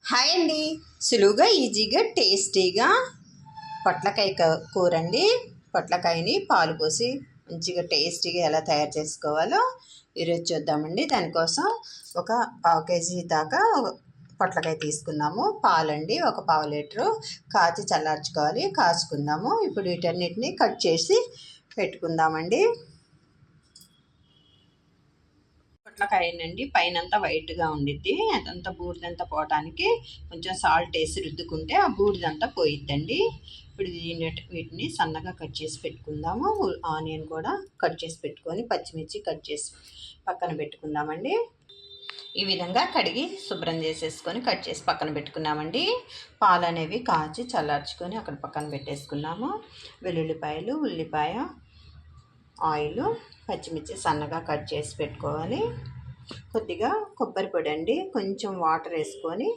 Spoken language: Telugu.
హాయ్ అండి. సులువుగా ఈజీగా టేస్టీగా పొట్లకాయ కూర అండి. పొట్లకాయని పాలు పోసి మంచిగా టేస్టీగా ఎలా తయారు చేసుకోవాలో ఈరోజు చూద్దామండి. దానికోసం ఒక పావు కేజీ దాకా పొట్లకాయ తీసుకున్నాము. పాలండి ఒక పావు లీటరు కాచి చల్లార్చుకోవాలి. కాచుకుందాము. ఇప్పుడు వీటన్నిటిని కట్ చేసి పెట్టుకుందామండి. పొట్లకాయనండి పైనంతా వైట్గా ఉండిద్ది, అదంతా బూడిదంతా పోవటానికి కొంచెం సాల్ట్ వేసి రుద్దుకుంటే ఆ బూడిదంతా పోయిద్దండి. ఇప్పుడు వీటిని సన్నగా కట్ చేసి పెట్టుకుందాము. ఆనియన్ కూడా కట్ చేసి పెట్టుకొని పచ్చిమిర్చి కట్ చేసి పక్కన పెట్టుకుందామండి. ఈ విధంగా కడిగి శుభ్రం చేసేసుకొని కట్ చేసి పక్కన పెట్టుకున్నామండి. పాలు అనేవి కాచి చల్లార్చుకొని అక్కడ పక్కన పెట్టేసుకున్నాము. వెల్లుల్లిపాయలు, ఉల్లిపాయ, ఆయిల్, పచ్చిమిర్చి సన్నగా కట్ చేసి పెట్టుకోవాలి. కొద్దిగా కొబ్బరి పొడి అండి, కొంచెం వాటర్ వేసుకొని